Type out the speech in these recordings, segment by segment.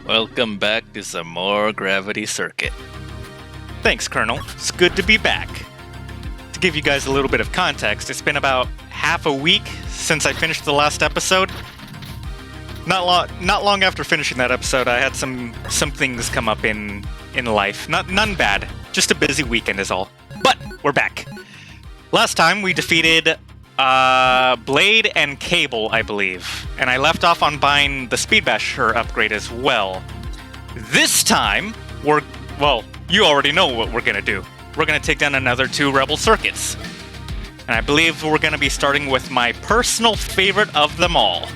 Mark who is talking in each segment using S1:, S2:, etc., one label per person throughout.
S1: Welcome back to some more Gravity Circuit.
S2: Thanks, Colonel. It's good to be back. To give you guys a little bit of context, it's been about half a week since I finished the last episode. Not long after finishing that episode, I had some things come up in life. None bad, just a busy weekend is all. But we're back. Last time we defeated Blade and Cable, I believe, and I left off on buying the Speed Basher upgrade as well. This time, you already know what we're gonna do. We're gonna take down another 2 Rebel circuits. And I believe we're gonna be starting with my personal favorite of them all.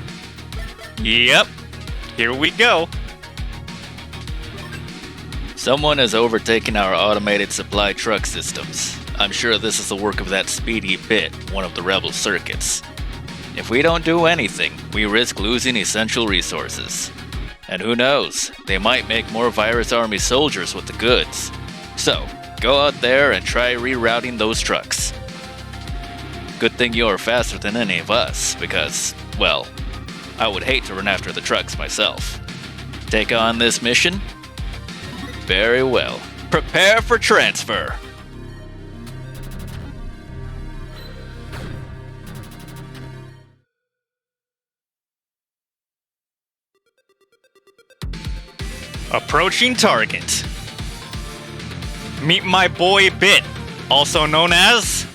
S2: Yep, here we go.
S1: Someone has overtaken our automated supply truck systems. I'm sure this is the work of that Speedy Bit, one of the Rebel circuits. If we don't do anything, we risk losing essential resources. And who knows, they might make more Virus Army soldiers with the goods. So, go out there and try rerouting those trucks. Good thing you're faster than any of us, because, well, I would hate to run after the trucks myself. Take on this mission? Very well. Prepare for transfer!
S2: Approaching target. Meet my boy Bit, also known as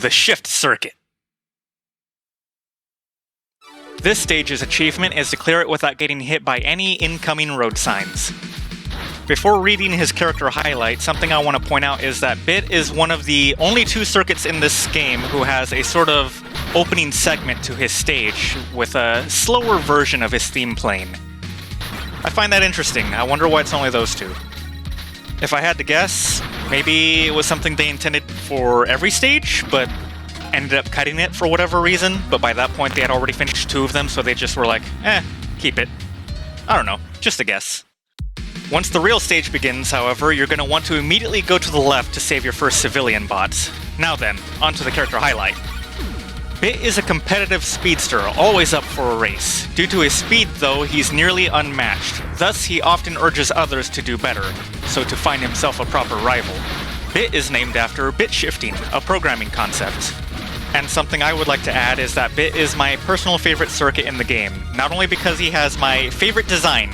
S2: the Shift Circuit. This stage's achievement is to clear it without getting hit by any incoming road signs. Before reading his character highlight, something I want to point out is that Bit is one of the only 2 circuits in this game who has a sort of opening segment to his stage with a slower version of his theme playing. I find that interesting. I wonder why it's only those 2. If I had to guess, maybe it was something they intended for every stage, but ended up cutting it for whatever reason, but by that point they had already finished 2 of them, so they just were like, keep it. I don't know, just a guess. Once the real stage begins, however, you're going to want to immediately go to the left to save your first civilian bot. Now then, onto the character highlight. Bit is a competitive speedster, always up for a race. Due to his speed, though, he's nearly unmatched. Thus, he often urges others to do better, so to find himself a proper rival. Bit is named after bit shifting, a programming concept. And something I would like to add is that Bit is my personal favorite circuit in the game, not only because he has my favorite design,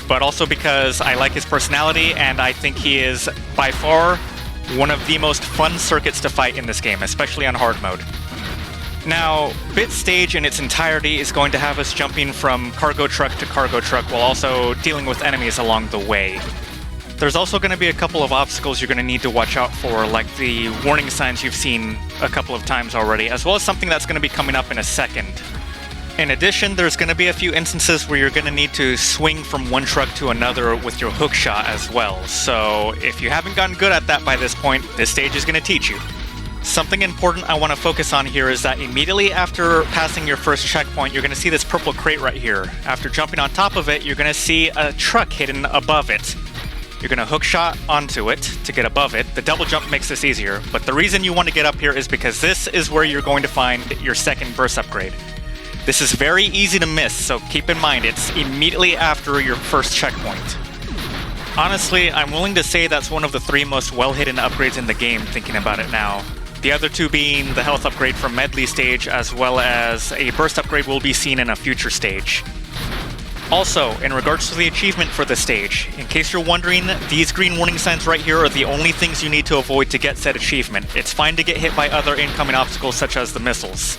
S2: but also because I like his personality and I think he is, by far, one of the most fun circuits to fight in this game, especially on hard mode. Now, Bit's stage in its entirety is going to have us jumping from cargo truck to cargo truck while also dealing with enemies along the way. There's also going to be a couple of obstacles you're going to need to watch out for, like the warning signs you've seen a couple of times already, as well as something that's going to be coming up in a second. In addition, there's going to be a few instances where you're going to need to swing from one truck to another with your hook shot as well, so if you haven't gotten good at that by this point, this stage is going to teach you. Something important I want to focus on here is that immediately after passing your first checkpoint, you're going to see this purple crate right here. After jumping on top of it, you're going to see a truck hidden above it. You're going to hook shot onto it to get above it. The double jump makes this easier, but the reason you want to get up here is because this is where you're going to find your second burst upgrade. This is very easy to miss, so keep in mind it's immediately after your first checkpoint. Honestly, I'm willing to say that's one of the 3 most well-hidden upgrades in the game, thinking about it now. The other 2 being the health upgrade from Medley stage, as well as a burst upgrade we'll be seeing in a future stage. Also, in regards to the achievement for the stage, in case you're wondering, these green warning signs right here are the only things you need to avoid to get said achievement. It's fine to get hit by other incoming obstacles such as the missiles.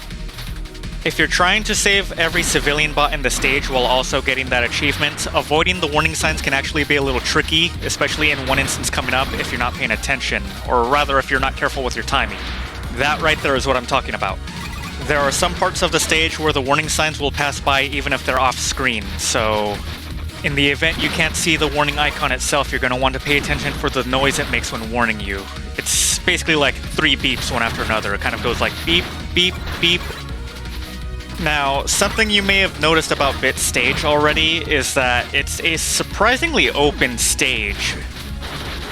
S2: If you're trying to save every civilian bot in the stage while also getting that achievement, avoiding the warning signs can actually be a little tricky, especially in one instance coming up if you're not paying attention, or rather if you're not careful with your timing. That right there is what I'm talking about. There are some parts of the stage where the warning signs will pass by even if they're off screen, so in the event you can't see the warning icon itself, you're going to want to pay attention for the noise it makes when warning you. It's basically like 3 beeps one after another. It kind of goes like beep, beep, beep. Now, something you may have noticed about Bit's stage already is that it's a surprisingly open stage.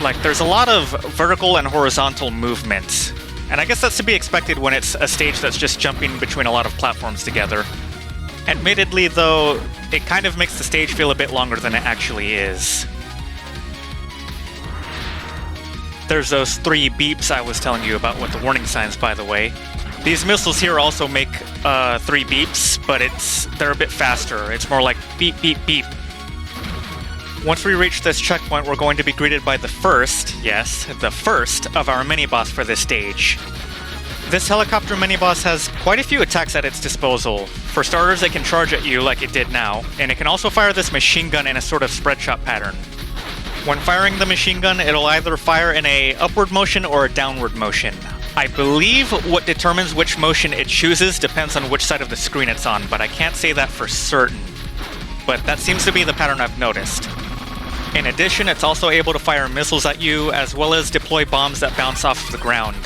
S2: Like, there's a lot of vertical and horizontal movement. And I guess that's to be expected when it's a stage that's just jumping between a lot of platforms together. Admittedly, though, it kind of makes the stage feel a bit longer than it actually is. There's those 3 beeps I was telling you about with the warning signs, by the way. These missiles here also make 3 beeps, but they're a bit faster. It's more like beep, beep, beep. Once we reach this checkpoint, we're going to be greeted by the first of our mini-boss for this stage. This helicopter mini-boss has quite a few attacks at its disposal. For starters, it can charge at you like it did now, and it can also fire this machine gun in a sort of spread shot pattern. When firing the machine gun, it'll either fire in a upward motion or a downward motion. I believe what determines which motion it chooses depends on which side of the screen it's on, but I can't say that for certain. But that seems to be the pattern I've noticed. In addition, it's also able to fire missiles at you, as well as deploy bombs that bounce off the ground.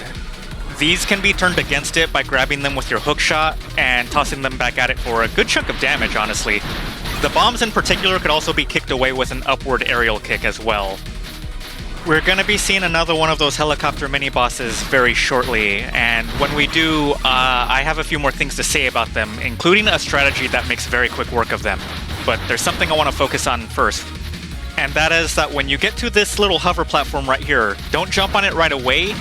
S2: These can be turned against it by grabbing them with your hookshot and tossing them back at it for a good chunk of damage, honestly. The bombs in particular could also be kicked away with an upward aerial kick as well. We're going to be seeing another one of those helicopter mini-bosses very shortly, and when we do, I have a few more things to say about them, including a strategy that makes very quick work of them. But there's something I want to focus on first. And that is that when you get to this little hover platform right here, don't jump on it right away.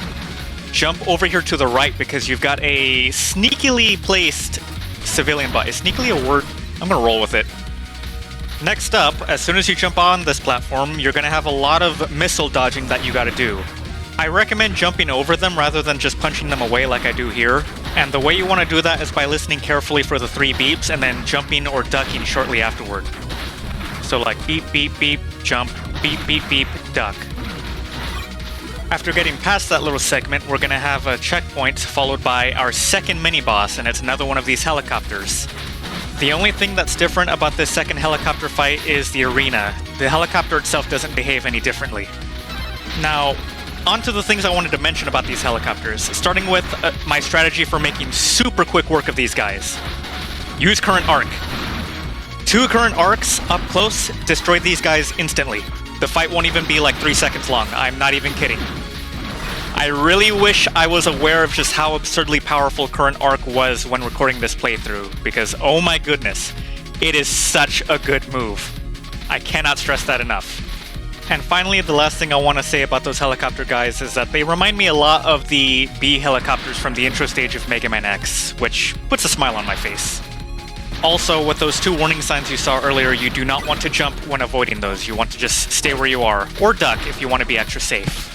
S2: Jump over here to the right because you've got a sneakily placed civilian bot. Is sneakily a word? I'm going to roll with it. Next up, as soon as you jump on this platform, you're going to have a lot of missile dodging that you got to do. I recommend jumping over them rather than just punching them away like I do here. And the way you want to do that is by listening carefully for the 3 beeps and then jumping or ducking shortly afterward. So like beep, beep, beep, jump, beep, beep, beep, duck. After getting past that little segment, we're going to have a checkpoint followed by our second mini-boss, and it's another one of these helicopters. The only thing that's different about this second helicopter fight is the arena. The helicopter itself doesn't behave any differently. Now, on to the things I wanted to mention about these helicopters, starting with my strategy for making super quick work of these guys. Use current arc. 2 current arcs up close destroy these guys instantly. The fight won't even be like 3 seconds long. I'm not even kidding. I really wish I was aware of just how absurdly powerful current arc was when recording this playthrough, because oh my goodness, it is such a good move. I cannot stress that enough. And finally, the last thing I want to say about those helicopter guys is that they remind me a lot of the B helicopters from the intro stage of Mega Man X, which puts a smile on my face. Also, with those 2 warning signs you saw earlier, you do not want to jump when avoiding those. You want to just stay where you are, or duck if you want to be extra safe.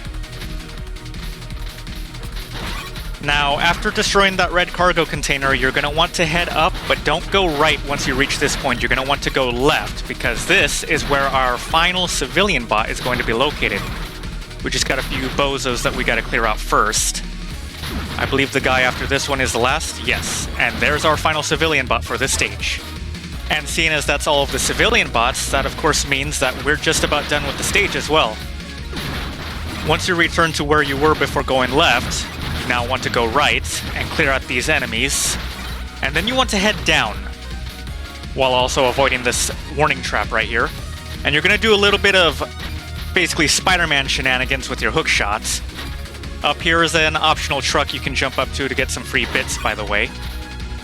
S2: Now, after destroying that red cargo container, you're going to want to head up, but don't go right once you reach this point. You're going to want to go left, because this is where our final civilian bot is going to be located. We just got a few bozos that we got to clear out first. I believe the guy after this one is the last. Yes, and there's our final civilian bot for this stage. And seeing as that's all of the civilian bots, that of course means that we're just about done with the stage as well. Once you return to where you were before going left, you now want to go right and clear out these enemies. And then you want to head down, while also avoiding this warning trap right here. And you're going to do a little bit of basically Spider-Man shenanigans with your hook shots. Up here is an optional truck you can jump up to get some free bits, by the way.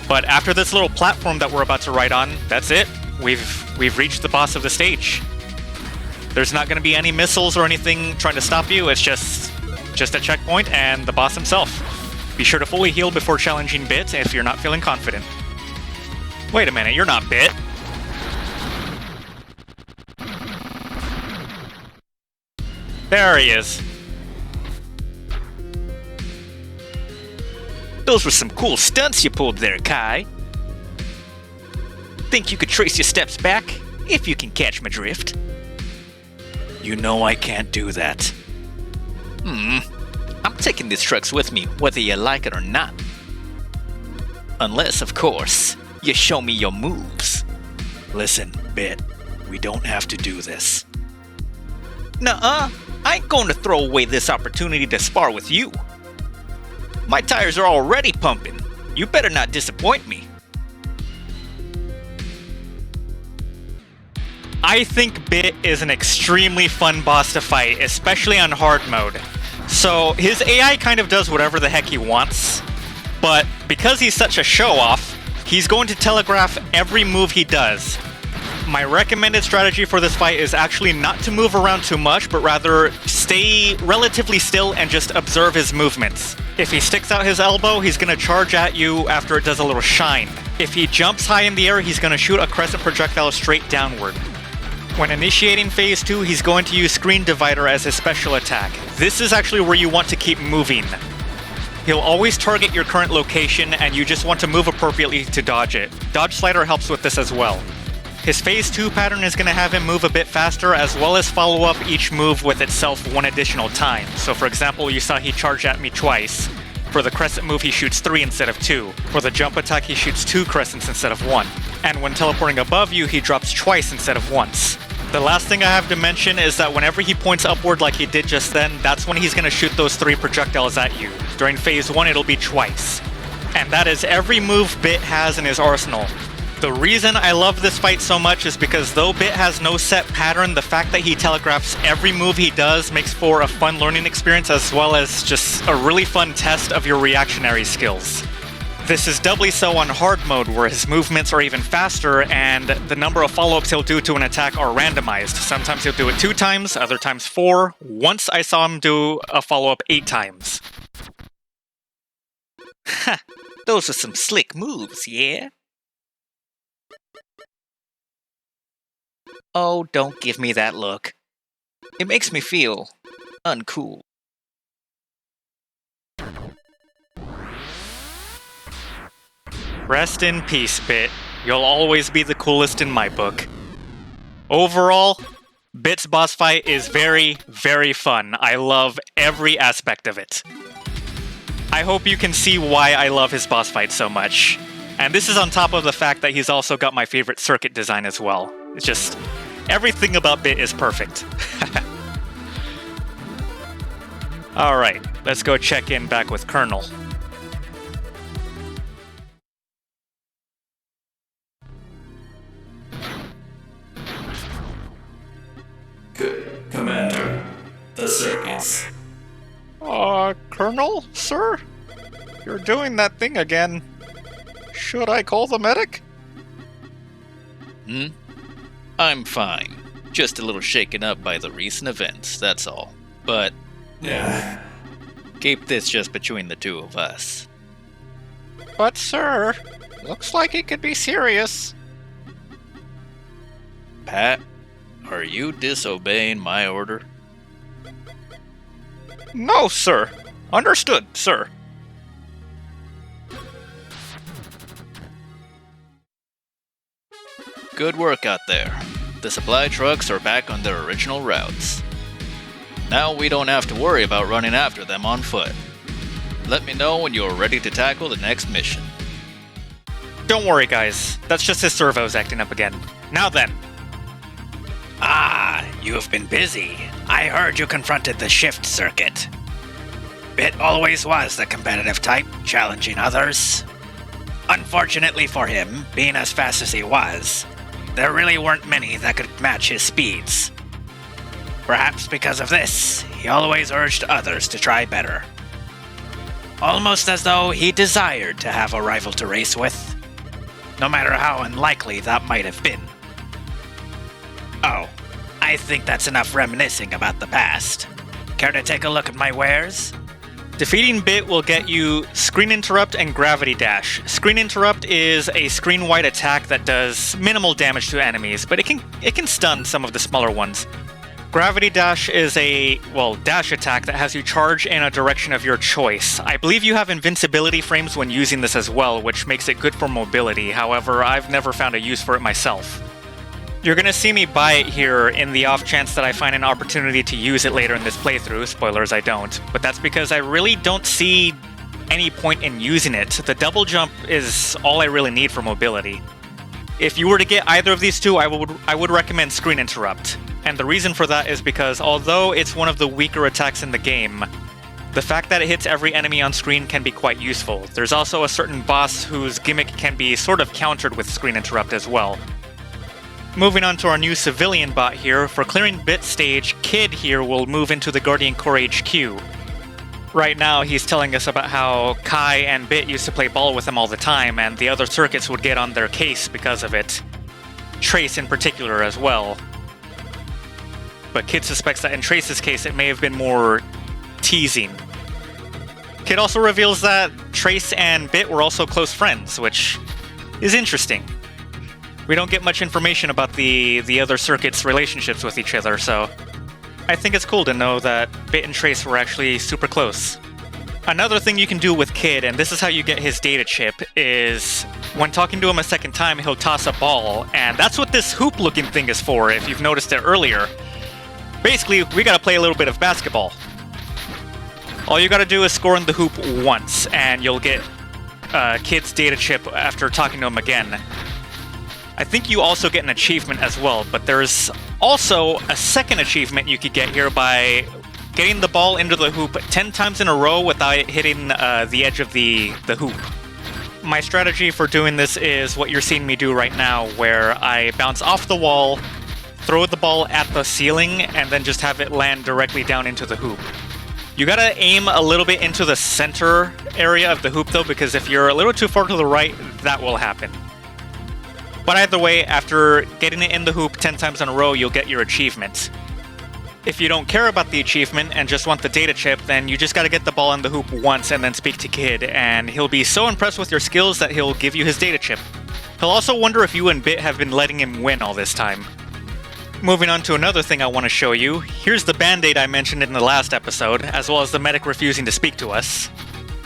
S2: But after this little platform that we're about to ride on, that's it. We've reached the boss of the stage. There's not going to be any missiles or anything trying to stop you. It's just a checkpoint and the boss himself. Be sure to fully heal before challenging Bit if you're not feeling confident. Wait a minute, you're not Bit. There he is. Those were some cool stunts you pulled there, Kai. Think you could trace your steps back, if you can catch my drift? You know I can't do that. I'm taking these trucks with me, whether you like it or not. Unless, of course, you show me your moves. Listen, Bit, we don't have to do this. Nuh-uh, I ain't going to throw away this opportunity to spar with you. My tires are already pumping. You better not disappoint me. I think Bit is an extremely fun boss to fight, especially on hard mode. So his AI kind of does whatever the heck he wants, but because he's such a show-off, he's going to telegraph every move he does. My recommended strategy for this fight is actually not to move around too much, but rather stay relatively still and just observe his movements. If he sticks out his elbow, he's going to charge at you after it does a little shine. If he jumps high in the air, he's going to shoot a crescent projectile straight downward. When initiating Phase 2, he's going to use Screen Divider as his special attack. This is actually where you want to keep moving. He'll always target your current location, and you just want to move appropriately to dodge it. Dodge Slider helps with this as well. His Phase 2 pattern is going to have him move a bit faster, as well as follow up each move with itself one additional time. So for example, you saw he charged at me twice. For the crescent move, he shoots 3 instead of 2. For the jump attack, he shoots 2 crescents instead of 1. And when teleporting above you, he drops twice instead of once. The last thing I have to mention is that whenever he points upward like he did just then, that's when he's going to shoot those 3 projectiles at you. During Phase 1, it'll be twice. And that is every move Bit has in his arsenal. The reason I love this fight so much is because though Bit has no set pattern, the fact that he telegraphs every move he does makes for a fun learning experience as well as just a really fun test of your reactionary skills. This is doubly so on hard mode where his movements are even faster and the number of follow-ups he'll do to an attack are randomized. Sometimes he'll do it 2 times, other times 4. Once I saw him do a follow-up 8 times.
S1: Ha! Those are some slick moves, yeah? Oh, don't give me that look. It makes me feel uncool.
S2: Rest in peace, Bit. You'll always be the coolest in my book. Overall, Bit's boss fight is very, very fun. I love every aspect of it. I hope you can see why I love his boss fight so much. And this is on top of the fact that he's also got my favorite circuit design as well. It's just, everything about Bit is perfect. Alright, let's go check in back with Colonel.
S3: Good, Commander. The circuits.
S2: Colonel, sir? You're doing that thing again. Should I call the medic?
S1: I'm fine. Just a little shaken up by the recent events, that's all. But
S3: Yeah.
S1: keep this just between the 2 of us.
S2: But sir, looks like it could be serious.
S1: Pat, are you disobeying my order?
S2: No, sir. Understood, sir.
S1: Good work out there. The supply trucks are back on their original routes. Now we don't have to worry about running after them on foot. Let me know when you're ready to tackle the next mission.
S2: Don't worry, guys. That's just his servos acting up again. Now then.
S4: Ah, you have been busy. I heard you confronted the shift circuit. Bit always was the competitive type, challenging others. Unfortunately for him, being as fast as he was, there really weren't many that could match his speeds. Perhaps because of this, he always urged others to try better. Almost as though he desired to have a rival to race with, no matter how unlikely that might have been. Oh, I think that's enough reminiscing about the past. Care to take a look at my wares?
S2: Defeating Bit will get you Screen Interrupt and Gravity Dash. Screen Interrupt is a screen-wide attack that does minimal damage to enemies, but it can stun some of the smaller ones. Gravity Dash is a, dash attack that has you charge in a direction of your choice. I believe you have invincibility frames when using this as well, which makes it good for mobility. However, I've never found a use for it myself. You're gonna see me buy it here in the off chance that I find an opportunity to use it later in this playthrough. Spoilers, I don't. But that's because I really don't see any point in using it. The double jump is all I really need for mobility. If you were to get either of these two, I would recommend Screen Interrupt. And the reason for that is because although it's one of the weaker attacks in the game, the fact that it hits every enemy on screen can be quite useful. There's also a certain boss whose gimmick can be sort of countered with Screen Interrupt as well. Moving on to our new civilian bot here, for clearing Bit stage, Kid here will move into the Guardian Core HQ. Right now, he's telling us about how Kai and Bit used to play ball with him all the time, and the other circuits would get on their case because of it. Trace in particular as well. But Kid suspects that in Trace's case, it may have been more teasing. Kid also reveals that Trace and Bit were also close friends, which is interesting. We don't get much information about the other circuits' relationships with each other, so I think it's cool to know that Bit and Trace were actually super close. Another thing you can do with Kid, and this is how you get his data chip, is when talking to him a second time, he'll toss a ball, and that's what this hoop-looking thing is for, if you've noticed it earlier. Basically, we gotta play a little bit of basketball. All you gotta do is score in the hoop once, and you'll get Kid's data chip after talking to him again. I think you also get an achievement as well, but there's also a second achievement you could get here by getting the ball into the hoop 10 times in a row without it hitting the edge of the hoop. My strategy for doing this is what you're seeing me do right now, where I bounce off the wall, throw the ball at the ceiling, and then just have it land directly down into the hoop. You gotta aim a little bit into the center area of the hoop though, because if you're a little too far to the right, that will happen. But either way, after getting it in the hoop 10 times in a row, you'll get your achievement. If you don't care about the achievement and just want the data chip, then you just gotta get the ball in the hoop once and then speak to Kid, and he'll be so impressed with your skills that he'll give you his data chip. He'll also wonder if you and Bit have been letting him win all this time. Moving on to another thing I want to show you, here's the band-aid I mentioned in the last episode, as well as the medic refusing to speak to us.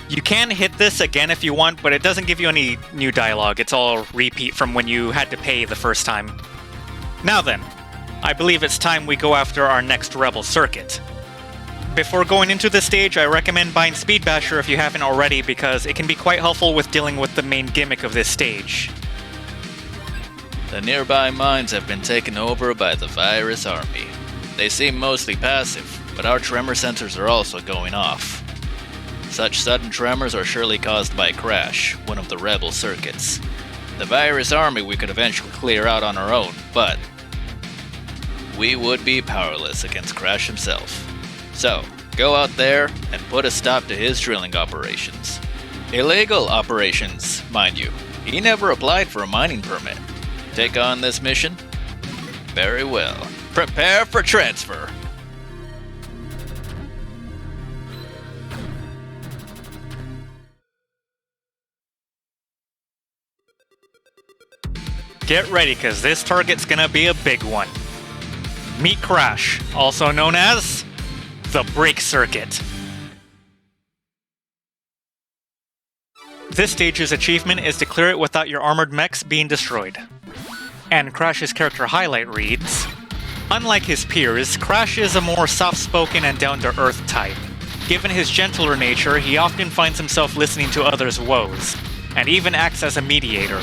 S2: You can hit this again if you want, but it doesn't give you any new dialogue. It's all repeat from when you had to pay the first time. Now then, I believe it's time we go after our next Rebel circuit. Before going into this stage, I recommend buying Speed Basher if you haven't already, because it can be quite helpful with dealing with the main gimmick of this stage.
S1: The nearby mines have been taken over by the Virus Army. They seem mostly passive, but our tremor sensors are also going off. Such sudden tremors are surely caused by Crash, one of the Rebel circuits. The Virus Army we could eventually clear out on our own, but we would be powerless against Crash himself. So, go out there and put a stop to his drilling operations. Illegal operations, mind you. He never applied for a mining permit. Take on this mission? Very well. Prepare for transfer.
S2: Get ready, cause this target's gonna be a big one. Meet Crash, also known as the Brake Circuit. This stage's achievement is to clear it without your armored mechs being destroyed. And Crash's character highlight reads, unlike his peers, Crash is a more soft-spoken and down-to-earth type. Given his gentler nature, he often finds himself listening to others' woes, and even acts as a mediator.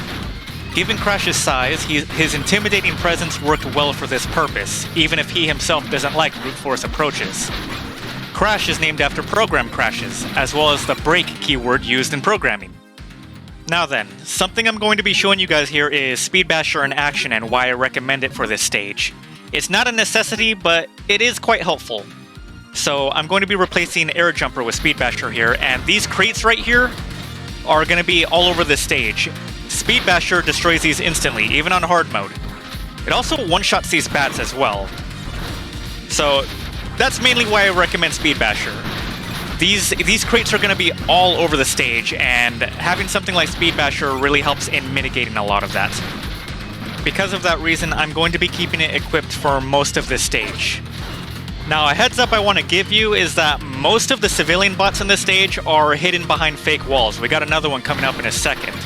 S2: Given Crash's size, his intimidating presence worked well for this purpose, even if he himself doesn't like brute force approaches. Crash is named after program crashes, as well as the break keyword used in programming. Now then, something I'm going to be showing you guys here is Speed Basher in action and why I recommend it for this stage. It's not a necessity, but it is quite helpful. So I'm going to be replacing Air Jumper with Speed Basher here, and these crates right here are going to be all over the stage. Speed Basher destroys these instantly, even on hard mode. It also one-shots these bats as well. So that's mainly why I recommend Speed Basher. These crates are going to be all over the stage, and having something like Speed Basher really helps in mitigating a lot of that. Because of that reason, I'm going to be keeping it equipped for most of this stage. Now, a heads up I want to give you is that most of the civilian bots in this stage are hidden behind fake walls. We got another one coming up in a second.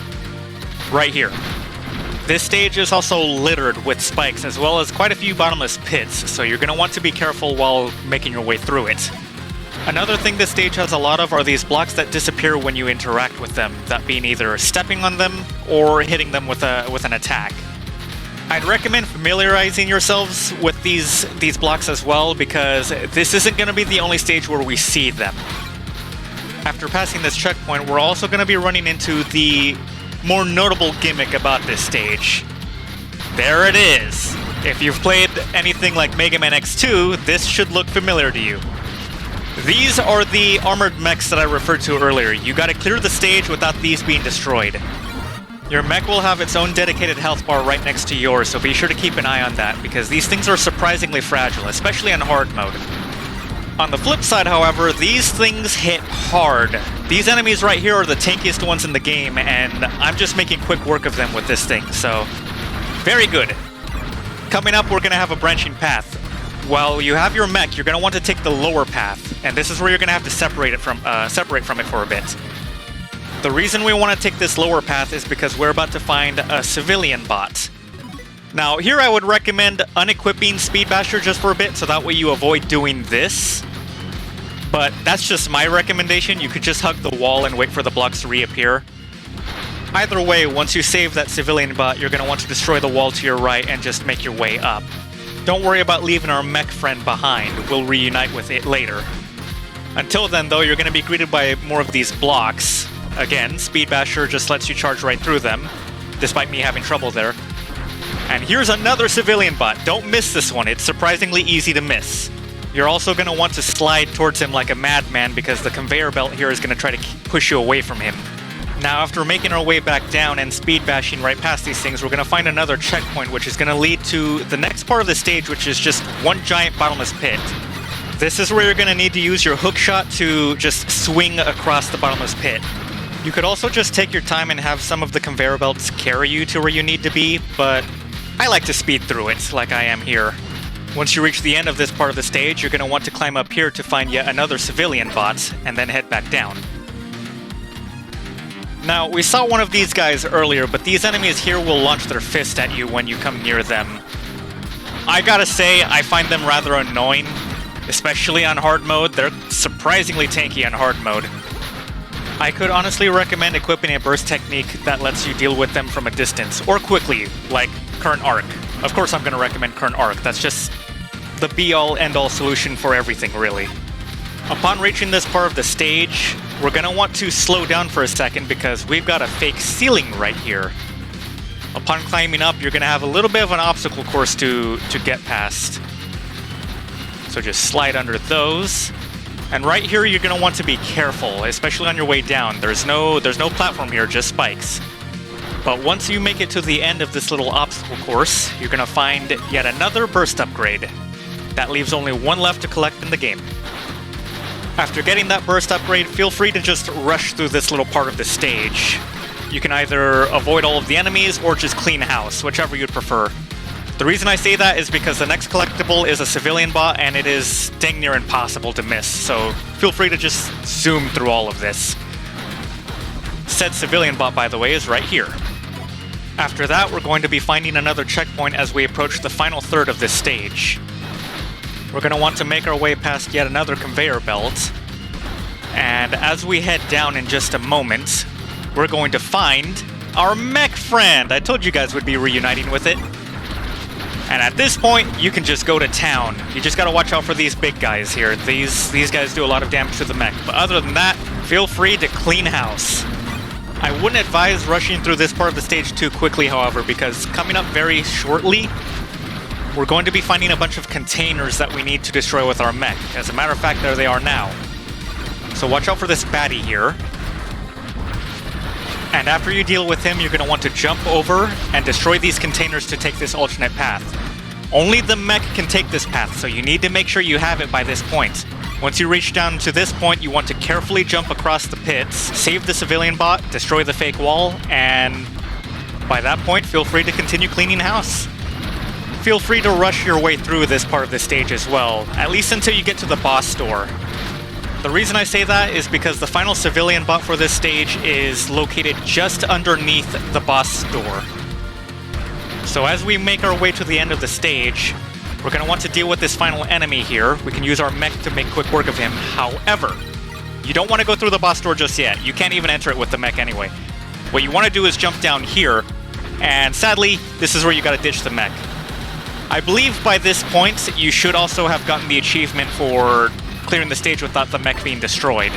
S2: Right here. This stage is also littered with spikes, as well as quite a few bottomless pits, so you're going to want to be careful while making your way through it. Another thing this stage has a lot of are these blocks that disappear when you interact with them, that being either stepping on them or hitting them with an attack. I'd recommend familiarizing yourselves with these blocks as well, because this isn't going to be the only stage where we see them. After passing this checkpoint, we're also going to be running into the more notable gimmick about this stage. There it is! If you've played anything like Mega Man X2, this should look familiar to you. These are the armored mechs that I referred to earlier. You gotta clear the stage without these being destroyed. Your mech will have its own dedicated health bar right next to yours, so be sure to keep an eye on that, because these things are surprisingly fragile, especially on hard mode. On the flip side, however, these things hit hard. These enemies right here are the tankiest ones in the game, and I'm just making quick work of them with this thing, so very good. Coming up, we're going to have a branching path. While you have your mech, you're going to want to take the lower path, and this is where you're going to have to separate from it for a bit. The reason we want to take this lower path is because we're about to find a civilian bot. Now, here I would recommend unequipping Speed Basher just for a bit, so that way you avoid doing this. But that's just my recommendation. You could just hug the wall and wait for the blocks to reappear. Either way, once you save that civilian bot, you're going to want to destroy the wall to your right and just make your way up. Don't worry about leaving our mech friend behind. We'll reunite with it later. Until then, though, you're going to be greeted by more of these blocks. Again, Speed Basher just lets you charge right through them, despite me having trouble there. And here's another civilian bot. Don't miss this one. It's surprisingly easy to miss. You're also going to want to slide towards him like a madman because the conveyor belt here is going to try to push you away from him. Now, after making our way back down and speed bashing right past these things, we're going to find another checkpoint, which is going to lead to the next part of the stage, which is just one giant bottomless pit. This is where you're going to need to use your hook shot to just swing across the bottomless pit. You could also just take your time and have some of the conveyor belts carry you to where you need to be, but I like to speed through it, like I am here. Once you reach the end of this part of the stage, you're going to want to climb up here to find yet another civilian bot, and then head back down. Now, we saw one of these guys earlier, but these enemies here will launch their fist at you when you come near them. I gotta say, I find them rather annoying, especially on hard mode. They're surprisingly tanky on hard mode. I could honestly recommend equipping a burst technique that lets you deal with them from a distance, or quickly, like Current Arc. Of course I'm gonna recommend Current Arc, that's just the be-all, end-all solution for everything, really. Upon reaching this part of the stage, we're gonna want to slow down for a second because we've got a fake ceiling right here. Upon climbing up, you're gonna have a little bit of an obstacle course to get past. So just slide under those. And right here, you're gonna want to be careful, especially on your way down. There's no platform here, just spikes. But once you make it to the end of this little obstacle course, you're gonna find yet another burst upgrade. That leaves only one left to collect in the game. After getting that burst upgrade, feel free to just rush through this little part of the stage. You can either avoid all of the enemies or just clean house, whichever you'd prefer. The reason I say that is because the next collectible is a civilian bot and it is dang near impossible to miss, so feel free to just zoom through all of this. Said civilian bot, by the way, is right here. After that, we're going to be finding another checkpoint as we approach the final third of this stage. We're going to want to make our way past yet another conveyor belt. And as we head down in just a moment, we're going to find our mech friend! I told you guys we'd be reuniting with it. And at this point, you can just go to town. You just gotta watch out for these big guys here. These guys do a lot of damage to the mech. But other than that, feel free to clean house. I wouldn't advise rushing through this part of the stage too quickly, however, because coming up very shortly, we're going to be finding a bunch of containers that we need to destroy with our mech. As a matter of fact, there they are now. So watch out for this baddie here. And after you deal with him, you're going to want to jump over and destroy these containers to take this alternate path. Only the mech can take this path, so you need to make sure you have it by this point. Once you reach down to this point, you want to carefully jump across the pits, save the civilian bot, destroy the fake wall, and by that point, feel free to continue cleaning house. Feel free to rush your way through this part of the stage as well, at least until you get to the boss door. The reason I say that is because the final civilian bot for this stage is located just underneath the boss door. So as we make our way to the end of the stage, we're going to want to deal with this final enemy here. We can use our mech to make quick work of him. However, you don't want to go through the boss door just yet. You can't even enter it with the mech anyway. What you want to do is jump down here, and sadly, this is where you got to ditch the mech. I believe by this point, you should also have gotten the achievement for clearing the stage without the mech being destroyed.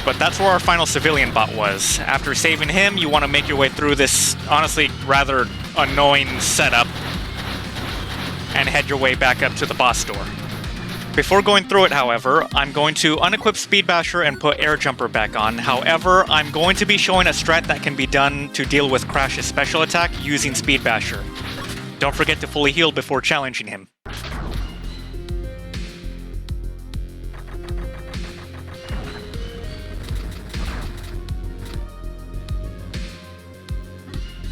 S2: But that's where our final civilian bot was. After saving him, you want to make your way through this, honestly, rather annoying setup and head your way back up to the boss door. Before going through it, however, I'm going to unequip Speed Basher and put Air Jumper back on. However, I'm going to be showing a strat that can be done to deal with Crash's special attack using Speed Basher. Don't forget to fully heal before challenging him.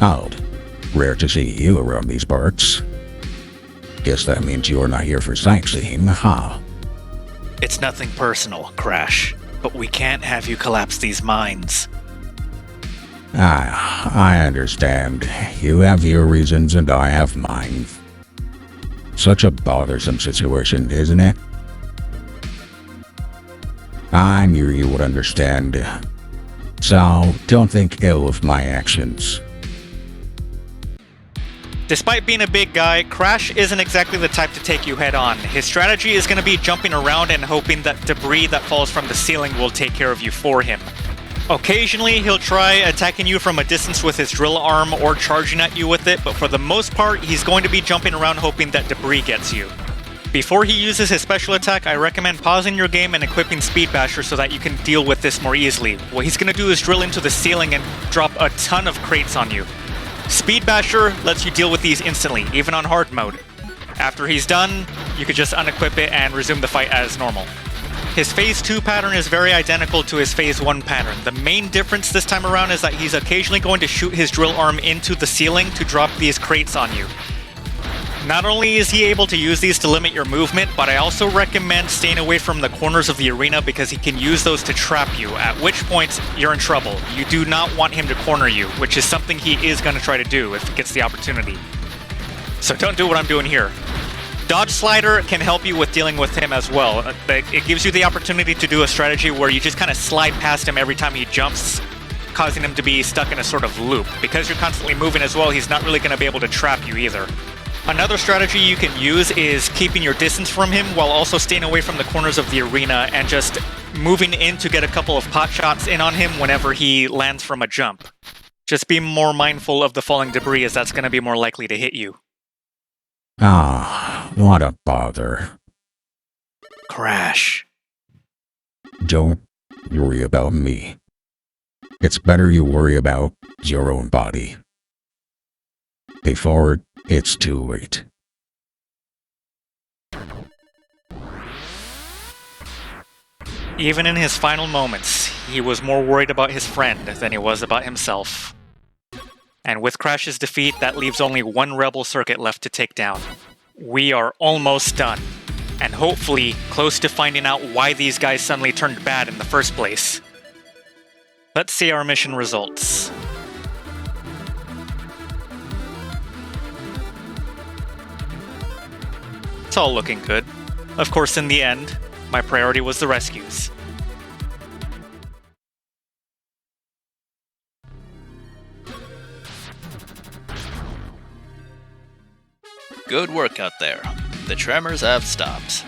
S5: Out. Rare to see you around these parts. Guess that means you're not here for sightseeing, huh?
S4: It's nothing personal, Crash, but we can't have you collapse these mines.
S5: I understand. You have your reasons and I have mine. Such a bothersome situation, isn't it? I knew you would understand. So, don't think ill of my actions.
S2: Despite being a big guy, Crash isn't exactly the type to take you head on. His strategy is going to be jumping around and hoping that debris that falls from the ceiling will take care of you for him. Occasionally, he'll try attacking you from a distance with his drill arm or charging at you with it, but for the most part, he's going to be jumping around hoping that debris gets you. Before he uses his special attack, I recommend pausing your game and equipping Speed Basher so that you can deal with this more easily. What he's going to do is drill into the ceiling and drop a ton of crates on you. Speed Basher lets you deal with these instantly, even on hard mode. After he's done, you could just unequip it and resume the fight as normal. His Phase 2 pattern is very identical to his Phase 1 pattern. The main difference this time around is that he's occasionally going to shoot his drill arm into the ceiling to drop these crates on you. Not only is he able to use these to limit your movement, but I also recommend staying away from the corners of the arena because he can use those to trap you, at which point you're in trouble. You do not want him to corner you, which is something he is going to try to do if he gets the opportunity. So don't do what I'm doing here. Dodge Slider can help you with dealing with him as well. It gives you the opportunity to do a strategy where you just kind of slide past him every time he jumps, causing him to be stuck in a sort of loop. Because you're constantly moving as well, he's not really going to be able to trap you either. Another strategy you can use is keeping your distance from him while also staying away from the corners of the arena and just moving in to get a couple of pot shots in on him whenever he lands from a jump. Just be more mindful of the falling debris as that's going to be more likely to hit you.
S5: Ah, what a bother.
S4: Crash.
S5: Don't worry about me. It's better you worry about your own body. Before it's too late.
S2: Even in his final moments, he was more worried about his friend than he was about himself. And with Crash's defeat, that leaves only one Rebel circuit left to take down. We are almost done, and hopefully close to finding out why these guys suddenly turned bad in the first place. Let's see our mission results. It's all looking good. Of course, in the end, my priority was the rescues.
S1: Good work out there. The tremors have stopped.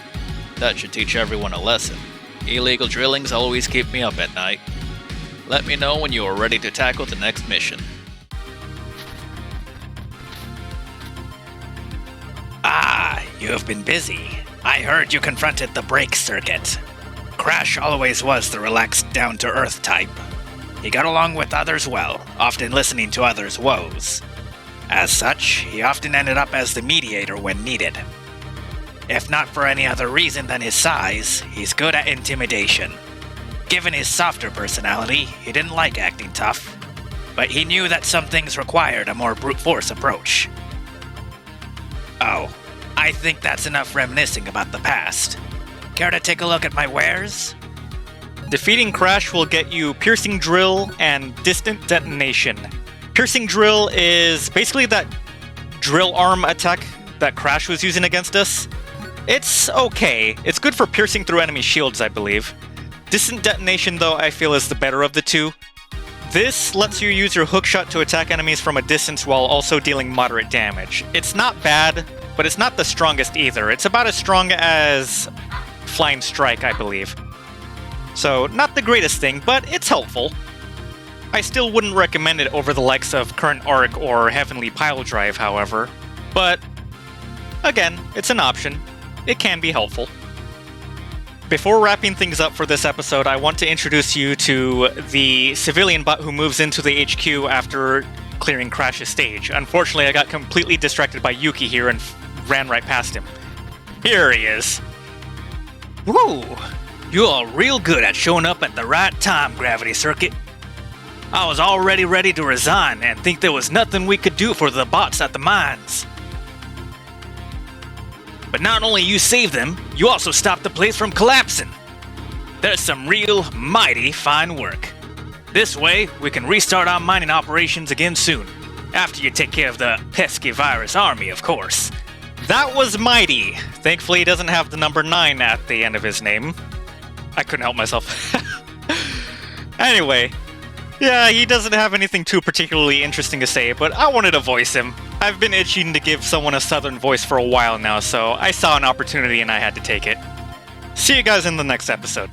S1: That should teach everyone a lesson. Illegal drillings always keep me up at night. Let me know when you are ready to tackle the next mission.
S4: Ah, you have been busy. I heard you confronted the brake circuit. Crash always was the relaxed, down-to-earth type. He got along with others well, often listening to others' woes. As such, he often ended up as the mediator when needed. If not for any other reason than his size, he's good at intimidation. Given his softer personality, he didn't like acting tough, but he knew that some things required a more brute force approach. Oh, I think that's enough reminiscing about the past. Care to take a look at my wares?
S2: Defeating Crash will get you Piercing Drill and Distant Detonation. Piercing Drill is basically that drill arm attack that Crash was using against us. It's okay. It's good for piercing through enemy shields, I believe. Distant Detonation, though, I feel is the better of the two. This lets you use your hookshot to attack enemies from a distance while also dealing moderate damage. It's not bad, but it's not the strongest either. It's about as strong as Flying Strike, I believe. So, not the greatest thing, but it's helpful. I still wouldn't recommend it over the likes of Current Arc or Heavenly Pile Drive, however. But, again, it's an option. It can be helpful. Before wrapping things up for this episode, I want to introduce you to the civilian bot who moves into the HQ after clearing Crash's stage. Unfortunately, I got completely distracted by Yuki here and ran right past him. Here he is.
S4: Woo! You are real good at showing up at the right time, Gravity Circuit. I was already ready to resign and think there was nothing we could do for the bots at the mines. But not only you saved them, you also stopped the place from collapsing. There's some real, mighty fine work. This way, we can restart our mining operations again soon. After you take care of the pesky virus army, of course.
S2: That was mighty. Thankfully, he doesn't have the number 9 at the end of his name. I couldn't help myself. Anyway, yeah, he doesn't have anything too particularly interesting to say, but I wanted to voice him. I've been itching to give someone a southern voice for a while now, so I saw an opportunity and I had to take it. See you guys in the next episode.